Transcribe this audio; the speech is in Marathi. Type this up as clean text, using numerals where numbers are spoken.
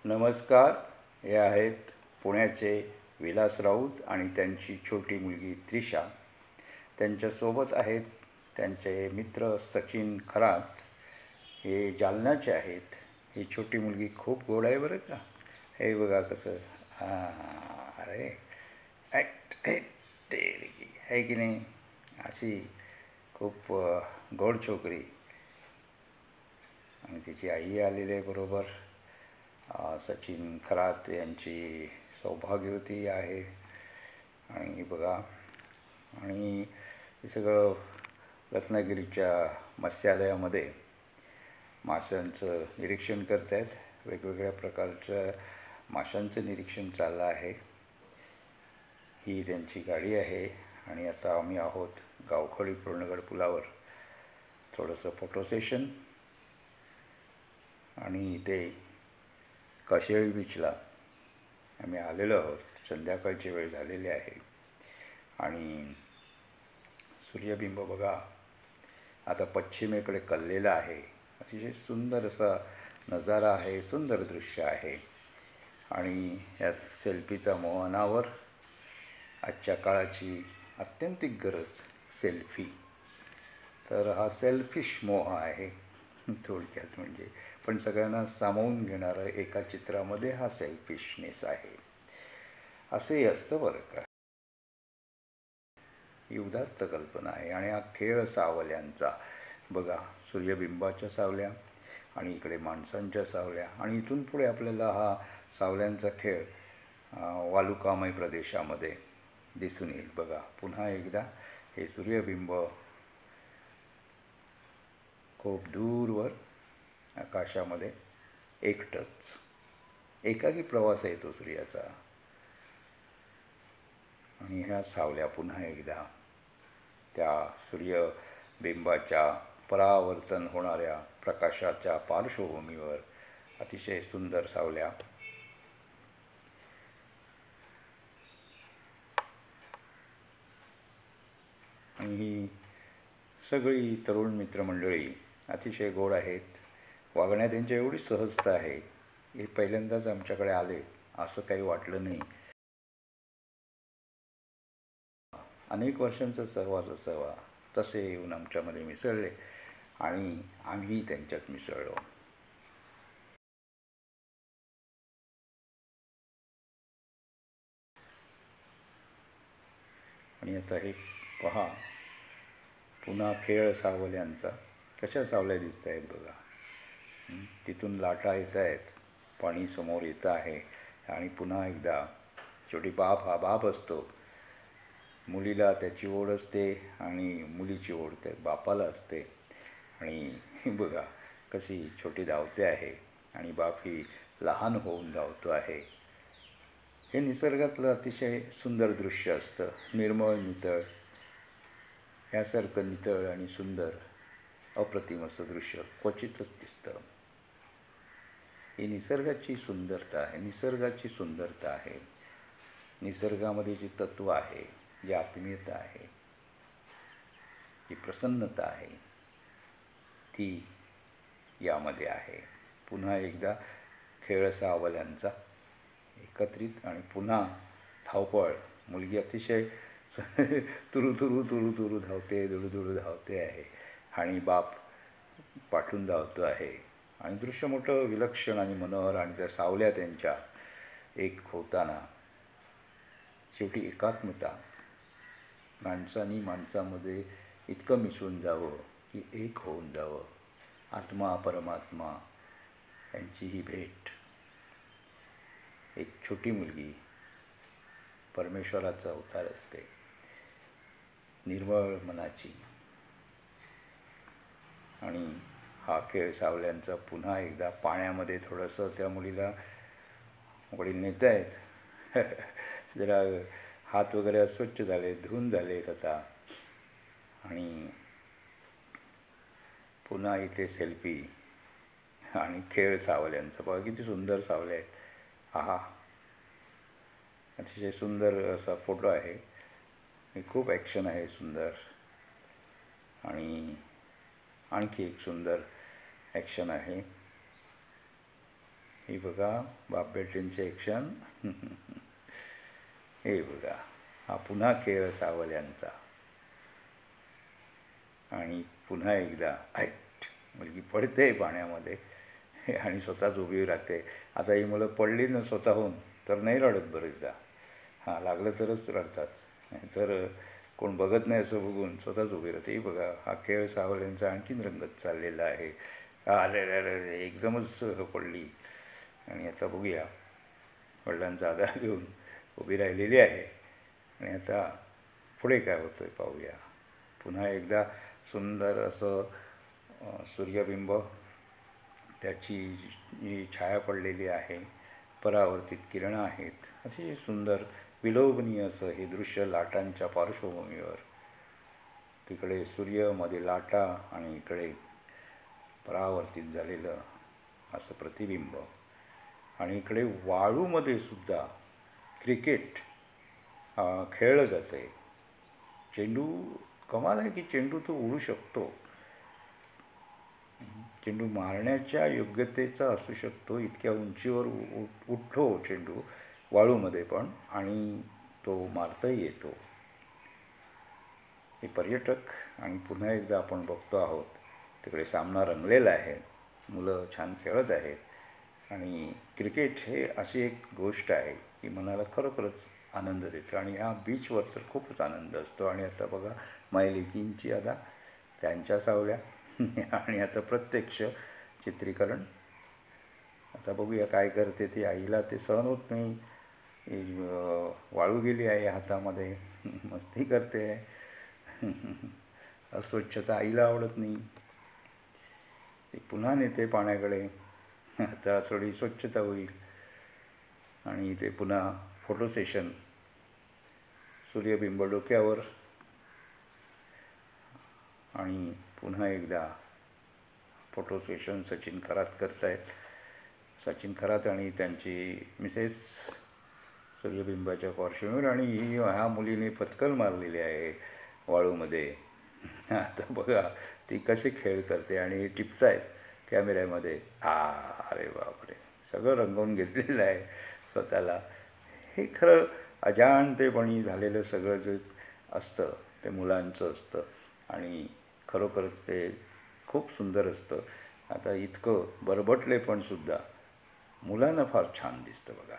नमस्कार. हे आहेत पुण्याचे विलास राऊत आणि त्यांची छोटी मुलगी त्रिशा. त्यांच्यासोबत आहेत त्यांचे मित्र सचिन खरात. हे जालन्याचे आहेत. ही छोटी मुलगी खूप गोड आहे बरं का. हे बघा कसं. अरे ॲक्ट आहे की नाही. अशी खूप गोड छोकरी. आणि तिची आई आलेली आहे बरोबर. सचिन खरात यांची सौभाग्यवती आहे. आणि बघा, आणि हे सगळं रत्नागिरीच्या मत्स्यालयामध्ये माशांचं निरीक्षण करत आहेत. वेगवेगळ्या प्रकारच्या माशांचं निरीक्षण चाललं आहे. ही त्यांची गाडी आहे. आणि आता आम्ही आहोत गावखळी पूर्णगड पुलावर. थोडंसं फोटो सेशन. आणि इथे काशेळी बीचला आम्ही आलेलो आहोत. संध्याकाळची वेळ झालेली आहे आणि सूर्यबिंब बघा आता पश्चिमेकडे कललेला आहे. अतिशय सुंदर असा नजारा आहे, सुंदर दृश्य आहे. आणि या सेल्फीचा मोह अनावर. आजच्या काळाची आत्यंतिक गरज सेल्फी. तर हा सेल्फिश मोह आहे थोडक्यात म्हणजे. पण सगळ्यांना सामावून घेणारं एका चित्रामध्ये हा सेल्फिशनेस आहे. असंही असतं बरं का. ही उदात्त कल्पना आहे. आणि हा खेळ सावल्यांचा बघा. सूर्यबिंबाच्या सावल्या आणि इकडे माणसांच्या सावल्या. आणि इथून पुढे आपल्याला हा सावल्यांचा खेळ वालुकामय प्रदेशामध्ये दिसून येईल. बघा पुन्हा एकदा हे सूर्यबिंब खूप दूरवर आकाशामध्ये एकटंच. एकाकी प्रवास आहे तो सूर्याचा. आणि ह्या सावल्या पुन्हा एकदा त्या सूर्यबिंबाच्या परावर्तन होणाऱ्या प्रकाशाच्या पार्श्वभूमीवर अतिशय सुंदर सावल्या. आणि ही सगळी तरुण मित्रमंडळी अतिशय गोड आहेत. वागण्यात त्यांची एवढी सहजता आहे. हे पहिल्यांदाच आमच्याकडे आले असं काही वाटलं नाही. अनेक वर्षांचा सहवास असावा तसे येऊन आमच्यामध्ये मिसळले आणि आम्ही त्यांच्यात मिसळलो. आणि आता हे पहा पुन्हा खेळ सावल्यांचा. कशा सावल्या दिसत आहेत बघा. तिथून लाटा येत आहेत, पाणी समोर येतं आहे. आणि पुन्हा एकदा शेवटी बाप हा बाप असतो. मुलीला त्याची ओढ असते आणि मुलीची ओढ त्या बापाला असते. आणि बघा कशी छोटी धावते आहे आणि बाप ही लहान होऊन धावतो आहे. हे निसर्गातलं अतिशय सुंदर दृश्य असतं. निर्मळ नितळ ह्यासारखं नितळ आणि सुंदर अप्रतिम असं दृश्य क्वचितच दिसतं. ही निसर्गाची सुंदरता आहे. निसर्गाची सुंदरता आहे. निसर्गामध्ये जी तत्त्व आहे, जी आत्मीयता आहे, जी प्रसन्नता आहे, ती यामध्ये आहे. पुन्हा एकदा खेळ सावल्यांचा एकत्रित. आणि पुन्हा धावपळ. मुलगी अतिशय तुरु तुरु तुरु तुरु धावते, दुळू धावते आहे. आणि बाप पाठून धावतो आहे. आणि दृश्य मोठं विलक्षण आणि मनोहर. आणि त्या सावल्या त्यांच्या एक होताना शेवटी एकात्मता. माणसांनी माणसामध्ये इतकं मिसळून जावं की एक होऊन जावं. आत्मा परमात्मा यांची ही भेट. एक छोटी मुलगी परमेश्वराचा अवतार असते, निर्मळ मनाची. आणि हा खेळ सावल्यांचा पुन्हा एकदा पाण्यामध्ये थोडंसं त्या मुलीला वडील नेत आहेत. जरा हात वगैरे अस्वच्छ झाले, धुवून झालेत आता. आणि पुन्हा इथे सेल्फी आणि खेळ सावल्यांचा. बघा किती सुंदर सावल्या आहेत. आहा, अतिशय सुंदर असा फोटो आहे. खूप ॲक्शन आहे सुंदर. आणि आणखी एक सुंदर ॲक्शन आहे. ही बघा बाप बेटींचे ॲक्शन. हे बघा, हा पुन्हा खेळ सावल्यांचा. आणि पुन्हा एकदा ऐट मुलगी पडते पाण्यामध्ये आणि स्वतःच उभी राहते. आता ही मुलं पडली ना स्वतःहून तर नाही रडत बरेचदा. हां, लागलं तरच रडतात, तर कोण बघत नाही असं बघून स्वतःच उभी राहते. ही बघा, हा खेळ सावल्यांचा आणखीन रंगत चाललेला आहे. अरे एकदमच पडली. आणि आता बघूया, वडिलांचा आधार घेऊन उभी राहिलेली आहे. आणि आता पुढे काय होतं आहे पाहूया. पुन्हा एकदा सुंदर असं सूर्यबिंब, त्याची जी छाया पडलेली आहे, परावर्तित किरणं आहेत. अतिशय सुंदर विलोभनीय असं हे दृश्य लाटांच्या पार्श्वभूमीवर. तिकडे सूर्यमध्ये लाटा आणि इकडे परावर्तित झालेलं असं प्रतिबिंब. आणि इकडे वाळूमध्ये सुद्धा क्रिकेट खेळलं जातं आहे. चेंडू, कमाल आहे की चेंडू तो उडू शकतो. चेंडू मारण्याच्या योग्यतेचा असू शकतो, इतक्या उंचीवर उठतो चेंडू वाळूमध्ये पण, आणि तो मारताही येतो. हे पर्यटक. आणि पुन्हा एकदा आपण बघतो आहोत, तिकडे सामना रंगलेला आहे, मुलं छान खेळत आहेत. आणि क्रिकेट हे अशी एक गोष्ट आहे की मनाला खरोखरच आनंद देतं. आणि ह्या बीचवर तर खूपच आनंद असतो. आणि आता बघा, मायलेकींची आता त्यांच्या सावल्या आणि आता प्रत्यक्ष चित्रीकरण. आता बघूया काय करते ती. आईला ते सहन होत नाही, वाळू गेली आहे हातामध्ये, मस्ती करते आहे. अस्वच्छता आईला आवडत नाही. ती पुन्हा नेते पाण्याकडे. आता थोडी स्वच्छता होईल. आणि ते पुन्हा फोटो सेशन, सूर्यबिंब डोक्यावर. आणि पुन्हा एकदा फोटो सेशन सचिन खरात करत आहेत. सचिन खरात आणि त्यांची मिसेस सूर्यबिंबाच्या पार्श्वभूमीवर. आणि ह्या मुलीने पत्कल मारलेली आहे वाळूमध्ये. आता बघा ती कशी खेळ करते आणि टिपत आहेत कॅमेऱ्यामध्ये. अरे बापरे, सगळं रंगवून घेतलेलं आहे स्वतःला. हे खरं अजाणतेपणी झालेलं सगळं जे असतं ते मुलांचं असतं. आणि खरोखरच ते खूप सुंदर असतं. आता इतकं बरबटले पण सुद्धा मुलांना फार छान दिसतं बघा.